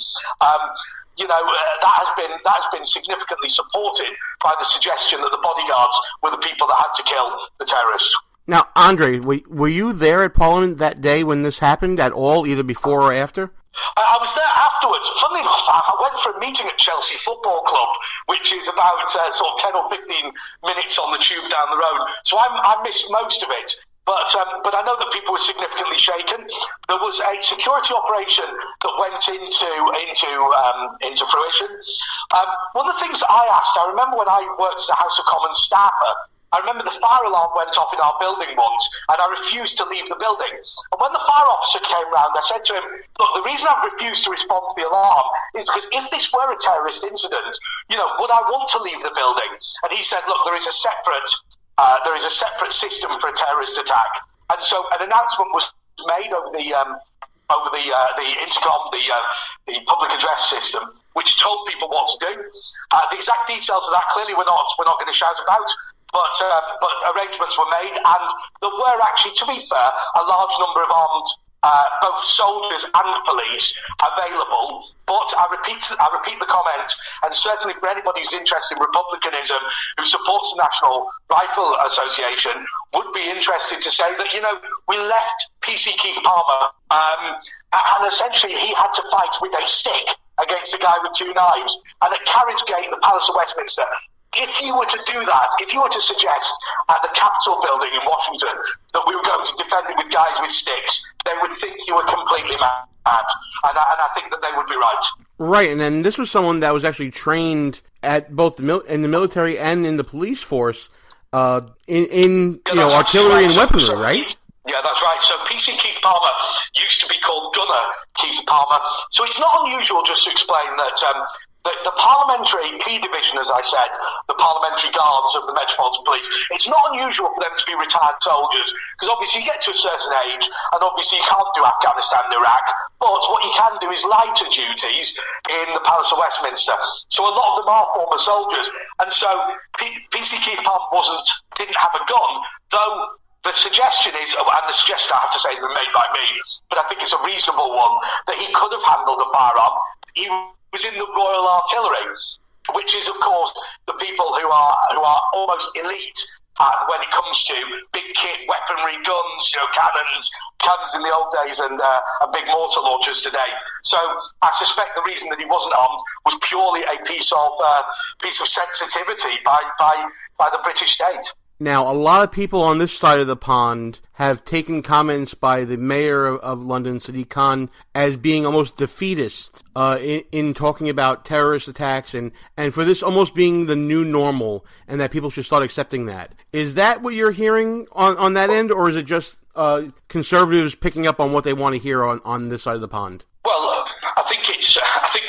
that has been significantly supported by the suggestion that the bodyguards were the people that had to kill the terrorist. Now, Andre, were you there at Parliament that day when this happened at all, either before or after? I was there afterwards. Funnily enough, I went for a meeting at Chelsea Football Club, which is about sort of 10 or 15 minutes on the tube down the road. So I missed most of it. But I know that people were significantly shaken. There was a security operation that went into fruition. One of the things I asked, I remember when I worked as a House of Commons staffer, I remember the fire alarm went off in our building once, and I refused to leave the building. And when the fire officer came round, I said to him, look, the reason I've refused to respond to the alarm is because if this were a terrorist incident, would I want to leave the building? And he said, look, there is a separate system for a terrorist attack. And so an announcement was made over the intercom, the public address system, which told people what to do. The exact details of that clearly we're not going to shout about, but arrangements were made, and there were actually, to be fair, a large number of armed both soldiers and police available. But I repeat the comment, and certainly for anybody who's interested in republicanism, who supports the National Rifle Association, would be interested to say that, we left PC Keith Palmer, and essentially he had to fight with a stick against a guy with two knives. And at Carriage Gate, the Palace of Westminster, if you were to do that, if you were to suggest at the Capitol building in Washington that we were going to defend it with guys with sticks, they would think you were completely mad. And I think that they would be right. Right, and then this was someone that was actually trained at both in the military and in the police force in artillery and weaponry, right? Yeah, that's right. So PC Keith Palmer used to be called Gunner Keith Palmer. So it's not unusual, just to explain, that the parliamentary P Division, as I said, the parliamentary guards of the Metropolitan Police, it's not unusual for them to be retired soldiers, because obviously you get to a certain age, and obviously you can't do Afghanistan and Iraq, but what you can do is lighter duties in the Palace of Westminster. So a lot of them are former soldiers, and so PC Keith Palmer didn't have a gun, though the suggestion is, and the suggestion I have to say has been made by me, but I think it's a reasonable one, that he could have handled a firearm. He was in the Royal Artillery, which is, of course, the people who are almost elite when it comes to big kit, weaponry, guns, cannons in the old days, and big mortar launchers today. So I suspect the reason that he wasn't armed was purely a piece of sensitivity by the British state. Now, a lot of people on this side of the pond have taken comments by the mayor of London, Sadiq Khan, as being almost defeatist in talking about terrorist attacks and for this almost being the new normal, and that people should start accepting that. Is that what you're hearing on that end, or is it just conservatives picking up on what they want to hear on this side of the pond? Well, I think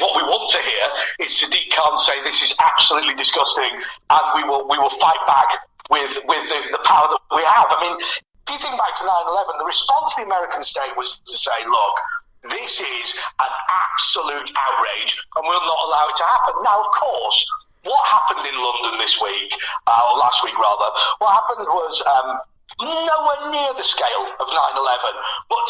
what we want to hear is Sadiq Khan say this is absolutely disgusting, and we will fight back with the power that we have. I mean, if you think back to 9/11, the response to the American state was to say, look, this is an absolute outrage, and we'll not allow it to happen. Now, of course, what happened in London this week, or last week rather, what happened was nowhere near the scale of 9/11. But,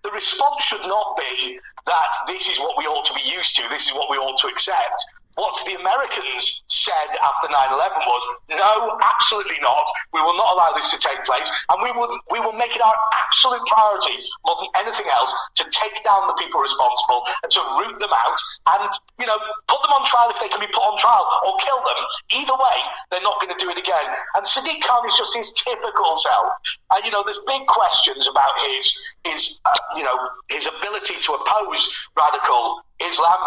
the response should not be that this is what we ought to be used to, this is what we ought to accept. What the Americans said after 9/11 was, no, absolutely not. We will not allow this to take place, and we will make it our absolute priority, more than anything else, to take down the people responsible and to root them out and, put them on trial if they can be put on trial, or kill them. Either way, they're not going to do it again. And Sadiq Khan is just his typical self. There's big questions about his ability to oppose radical Islam.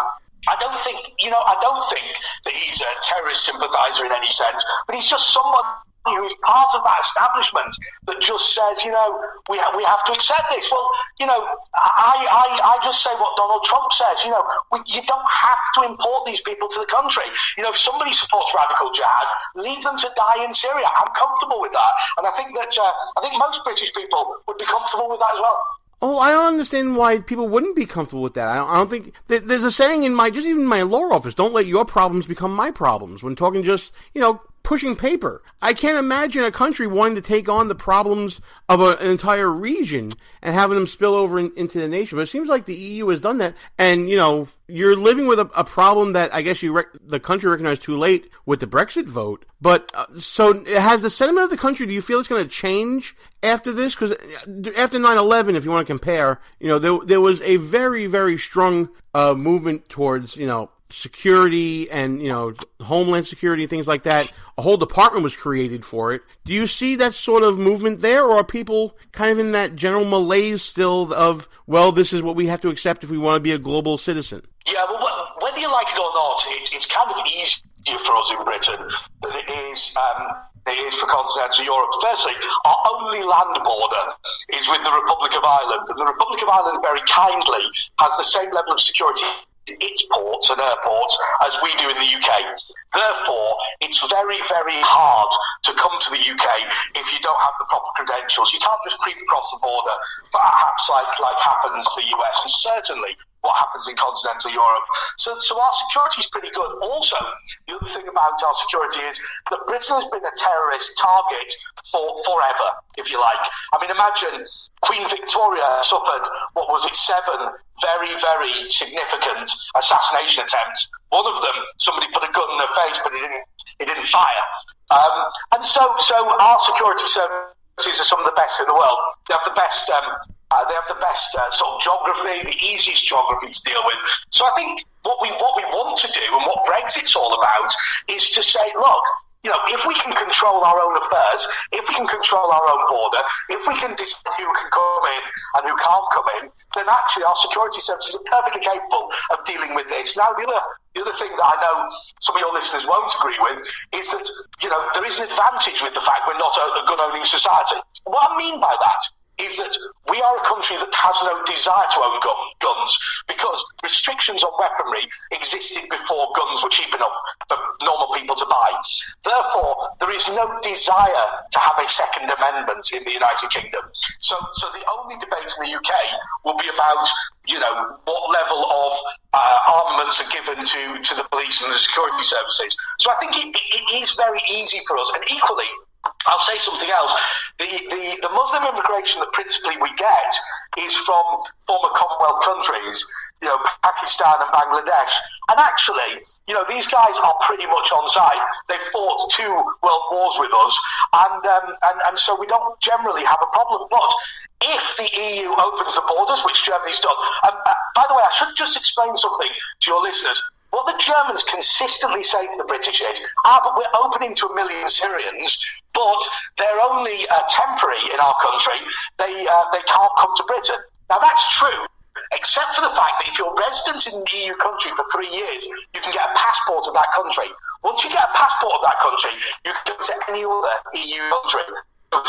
I don't think that he's a terrorist sympathizer in any sense, but he's just someone who's part of that establishment that just says, we have to accept this. Well, I just say what Donald Trump says. You don't have to import these people to the country. If somebody supports radical jihad, leave them to die in Syria. I'm comfortable with that, and I think most British people would be comfortable with that as well. Oh, I don't understand why people wouldn't be comfortable with that. I don't think there's a saying in even my law office: "Don't let your problems become my problems." When talking just, pushing paper, I can't imagine a country wanting to take on the problems of an entire region and having them spill over into the nation. But it seems like the EU has done that, and you're living with a problem that I guess the country recognized too late with the Brexit vote. But so has the sentiment of the country, do you feel it's going to change after this? Because after 9/11, if you want to compare, there was a very, very strong movement towards, security and, homeland security, things like that. A whole department was created for it. Do you see that sort of movement there, or are people kind of in that general malaise still of, well, this is what we have to accept if we want to be a global citizen? Yeah, well, whether you like it or not, it's kind of easier for us in Britain than it is for continental Europe. Firstly, our only land border is with the Republic of Ireland, and the Republic of Ireland very kindly has the same level of security in its ports and airports as we do in the UK. Therefore, it's very, very hard to come to the UK if you don't have the proper credentials. You can't just creep across the border, perhaps like happens to the US, and certainly what happens in continental Europe. So our security is pretty good. Also, the other thing about our security is that Britain has been a terrorist target for forever, if you like. I mean, imagine Queen Victoria suffered, 7 very, very significant assassination attempts. One of them, somebody put a gun in their face, but it didn't fire. And so our security services are some of the best in the world. They have the best. They have the best sort of geography, the easiest geography to deal with. So I think what we want to do, and what Brexit's all about, is to say, look, if we can control our own affairs, if we can control our own border, if we can decide who can come in and who can't come in, then actually our security services are perfectly capable of dealing with this. Now, the other thing that I know some of your listeners won't agree with is that, there is an advantage with the fact we're not a gun-owning society. What I mean by that is that we are a country that has no desire to own guns, because restrictions on weaponry existed before guns were cheap enough for normal people to buy. Therefore, there is no desire to have a Second Amendment in the United Kingdom. So the only debate in the UK will be about, what level of armaments are given to the police and the security services. So I think it is very easy for us, and equally, I'll say something else. The Muslim immigration that principally we get is from former Commonwealth countries, Pakistan and Bangladesh. And actually, these guys are pretty much on side. They fought 2 world wars with us, and so we don't generally have a problem. But if the EU opens the borders, which Germany's done, by the way, I should just explain something to your listeners. What the Germans consistently say to the British is, but we're opening to 1 million Syrians, but they're only temporary in our country. They can't come to Britain. Now, that's true, except for the fact that if you're resident in an EU country for 3 years, you can get a passport of that country. Once you get a passport of that country, you can go to any other EU country.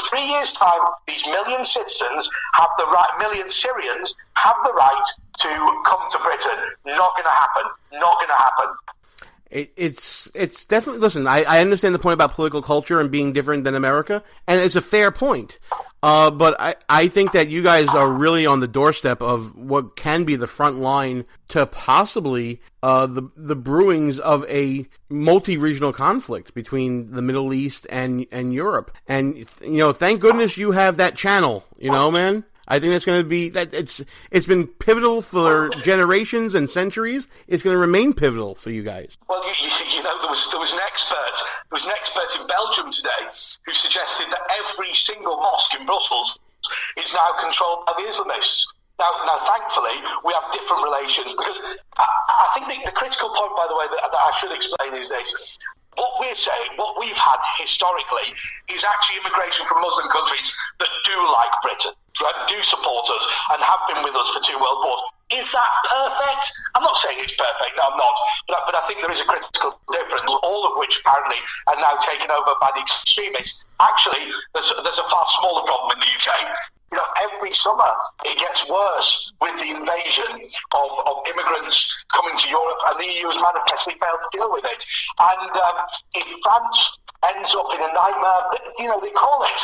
3 years' time, these million citizens have the right, million Syrians have the right to come to Britain. Not going to happen. Not going to happen. It's definitely, listen, I understand the point about political culture and being different than America, and it's a fair point. But I think that you guys are really on the doorstep of what can be the front line to possibly the brewings of a multi-regional conflict between the Middle East and Europe. And, you know, thank goodness you have that channel, you know, man. I think that's going to be that it's been pivotal for generations and centuries. It's going to remain pivotal for you guys. Well, you know, there was an expert in Belgium today who suggested that every single mosque in Brussels is now controlled by the Islamists. Now, thankfully, we have different relations, because I think the critical point, by the way, that I should explain is this. What we're saying, what we've had historically, is actually immigration from Muslim countries that do like Britain, right, do support us, and have been with us for 2 world wars. Is that perfect? I'm not saying it's perfect, no, I'm not. But I think there is a critical difference, all of which apparently are now taken over by the extremists. Actually, there's a far smaller problem in the UK. You know, every summer it gets worse with the invasion of immigrants coming to Europe, and the EU has manifestly failed to deal with it. And if France ends up in a nightmare, you know, they call it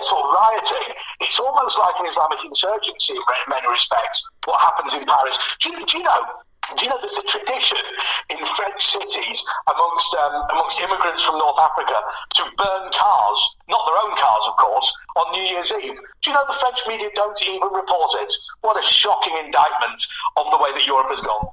sort of rioting. It's almost like an Islamic insurgency in many respects, what happens in Paris. Do you know there's a tradition in French cities amongst immigrants from North Africa to burn cars, not their own cars, of course, on New Year's Eve? Do you know the French media don't even report it? What a shocking indictment of the way that Europe has gone.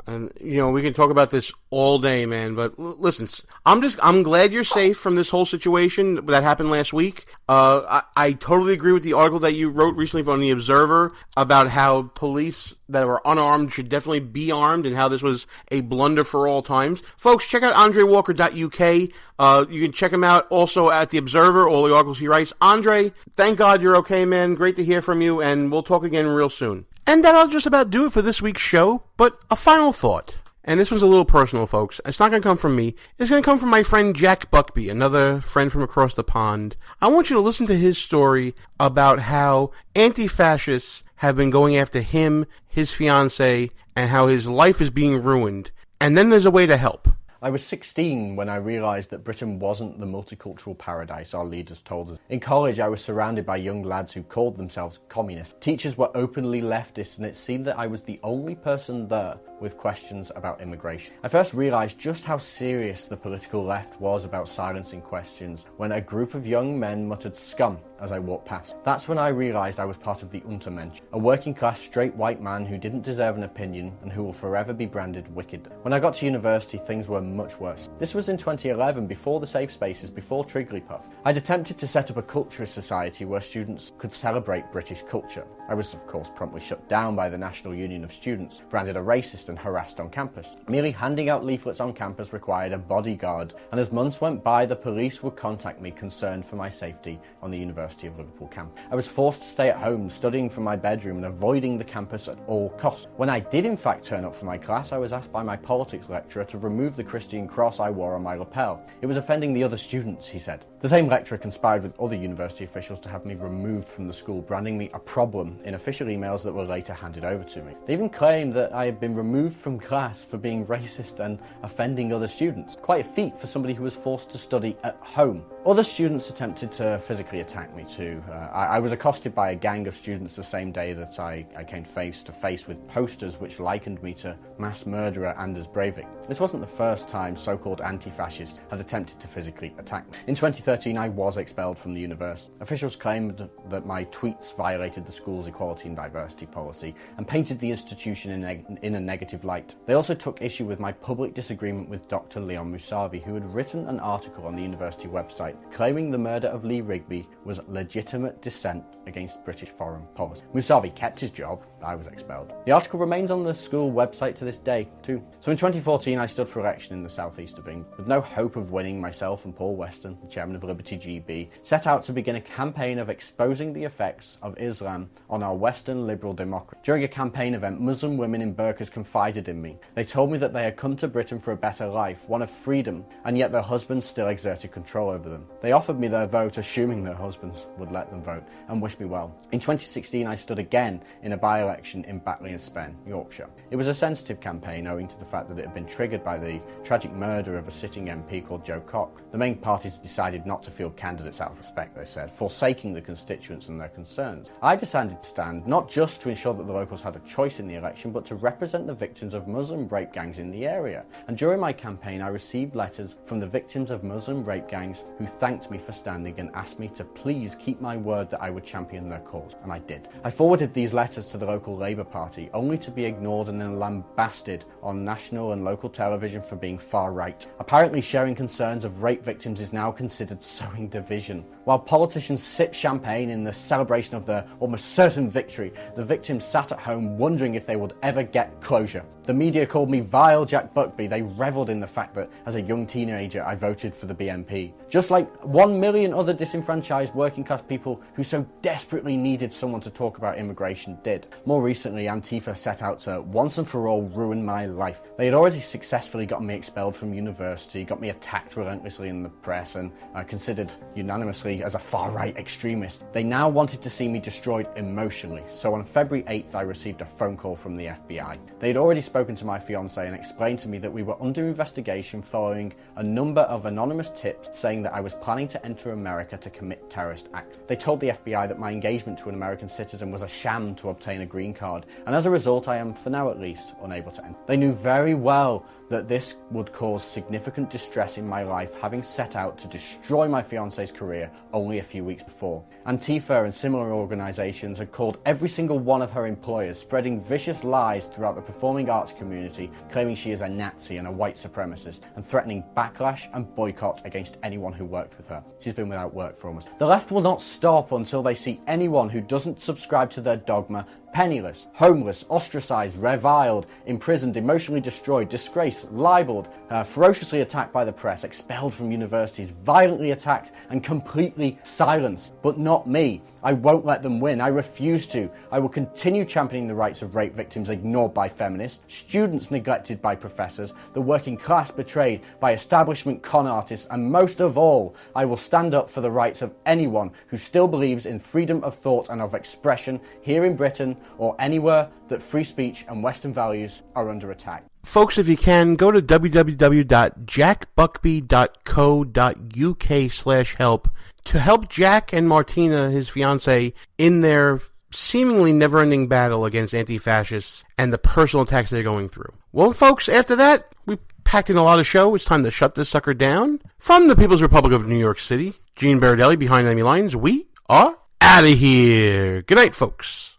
And, you know, we can talk about this all day, man, but listen, I'm glad you're safe from this whole situation that happened last week. I totally agree with the article that you wrote recently from The Observer about how police that were unarmed should definitely be armed, and how this was a blunder for all times. Folks, check out AndreWalker.uk. You can check him out also at The Observer, all the articles he writes. Andre, thank God you're okay, man. Great to hear from you, and we'll talk again real soon. And that'll just about do it for this week's show, but a final thought. And this one's a little personal, folks. It's not going to come from me. It's going to come from my friend Jack Buckby, another friend from across the pond. I want you to listen to his story about how anti-fascists have been going after him, his fiancée, and how his life is being ruined. And then there's a way to help. I was 16 when I realised that Britain wasn't the multicultural paradise our leaders told us. In college, I was surrounded by young lads who called themselves communists. Teachers were openly leftist, and it seemed that I was the only person there with questions about immigration. I first realised just how serious the political left was about silencing questions when a group of young men muttered scum as I walked past. That's when I realised I was part of the Untermensch, a working class straight white man who didn't deserve an opinion and who will forever be branded wicked. When I got to university, things were much worse. This was in 2011, before the safe spaces, before Trigglypuff. I'd attempted to set up a culture society where students could celebrate British culture. I was, of course, promptly shut down by the National Union of Students, branded a racist and harassed on campus. Merely handing out leaflets on campus required a bodyguard, and as months went by, the police would contact me concerned for my safety on the University of Liverpool campus. I was forced to stay at home, studying from my bedroom and avoiding the campus at all costs. When I did in fact turn up for my class, I was asked by my politics lecturer to remove the Christian cross I wore on my lapel. It was offending the other students, he said. The same lecturer conspired with other university officials to have me removed from the school, branding me a problem in official emails that were later handed over to me. They even claimed that I had been removed from class for being racist and offending other students. Quite a feat for somebody who was forced to study at home. Other students attempted to physically attack me too. I was accosted by a gang of students the same day that I came face to face with posters which likened me to mass murderer Anders Breivik. This wasn't the first time so-called anti-fascists had attempted to physically attack me. In 2013, I was expelled from the university. Officials claimed that my tweets violated the school's equality and diversity policy and painted the institution in a negative light. They also took issue with my public disagreement with Dr. Leon Musavi, who had written an article on the university website claiming the murder of Lee Rigby was legitimate dissent against British foreign policy. Musavi kept his job. I was expelled. The article remains on the school website to this day, too. So in 2014, I stood for election in the southeast of England. With no hope of winning, myself and Paul Weston, the chairman of Liberty GB, set out to begin a campaign of exposing the effects of Islam on our Western liberal democracy. During a campaign event, Muslim women in burqas confessed confided in me. They told me that they had come to Britain for a better life, one of freedom, and yet their husbands still exerted control over them. They offered me their vote, assuming their husbands would let them vote, and wished me well. In 2016, I stood again in a by-election in Batley-on-Spen, Yorkshire. It was a sensitive campaign owing to the fact that it had been triggered by the tragic murder of a sitting MP called Joe Cox. The main parties decided not to field candidates out of respect, they said, forsaking the constituents and their concerns. I decided to stand not just to ensure that the locals had a choice in the election, but to represent the victims of Muslim rape gangs in the area. And during my campaign, I received letters from the victims of Muslim rape gangs who thanked me for standing and asked me to please keep my word that I would champion their cause, and I did. I forwarded these letters to the local Labour Party, only to be ignored and then lambasted on national and local television for being far-right. Apparently sharing concerns of rape victims is now considered sowing division. While politicians sip champagne in the celebration of their almost certain victory, the victims sat at home wondering if they would ever get closure. The media called me vile Jack Buckby. They revelled in the fact that as a young teenager I voted for the BNP. Just like 1 million other disenfranchised working class people who so desperately needed someone to talk about immigration did. More recently, Antifa set out to once and for all ruin my life. They had already successfully gotten me expelled from university, got me attacked relentlessly in the press and considered unanimously as a far-right extremist. They now wanted to see me destroyed emotionally. So on February 8th I received a phone call from the FBI. They had already spoken to my fiancée and explained to me that we were under investigation following a number of anonymous tips saying that I was planning to enter America to commit terrorist acts. They told the FBI that my engagement to an American citizen was a sham to obtain a green card, and as a result I am, for now at least, unable to enter. They knew very well that this would cause significant distress in my life, having set out to destroy my fiancée's career only a few weeks before. Antifa and similar organisations had called every single one of her employers, spreading vicious lies throughout the performing arts community, claiming she is a Nazi and a white supremacist, and threatening backlash and boycott against anyone who worked with her. She's been without work for almost. The left will not stop until they see anyone who doesn't subscribe to their dogma penniless, homeless, ostracised, reviled, imprisoned, emotionally destroyed, disgraced, libelled, ferociously attacked by the press, expelled from universities, violently attacked and completely silenced. But not me. I won't let them win. I refuse to. I will continue championing the rights of rape victims ignored by feminists, students neglected by professors, the working class betrayed by establishment con artists, and most of all, I will stand up for the rights of anyone who still believes in freedom of thought and of expression here in Britain or anywhere that free speech and Western values are under attack. Folks, if you can, go to www.jackbuckby.co.uk/help to help Jack and Martina, his fiancée, in their seemingly never-ending battle against anti-fascists and the personal attacks they're going through. Well, folks, after that, we packed in a lot of show. It's time to shut this sucker down. From the People's Republic of New York City, Gene Baradelli behind enemy lines, we are out of here. Good night, folks.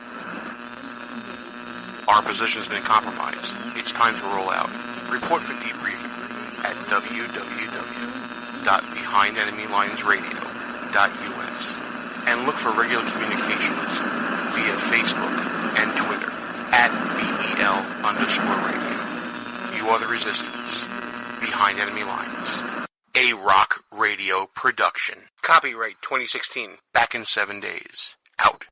Our position's been compromised. It's time to roll out. Report for debriefing at www.behindenemylinesradio.us and look for regular communications via Facebook and Twitter at BEL_radio. You are the resistance. Behind Enemy Lines. A Rock Radio production. Copyright 2016. Back in 7 days. Out.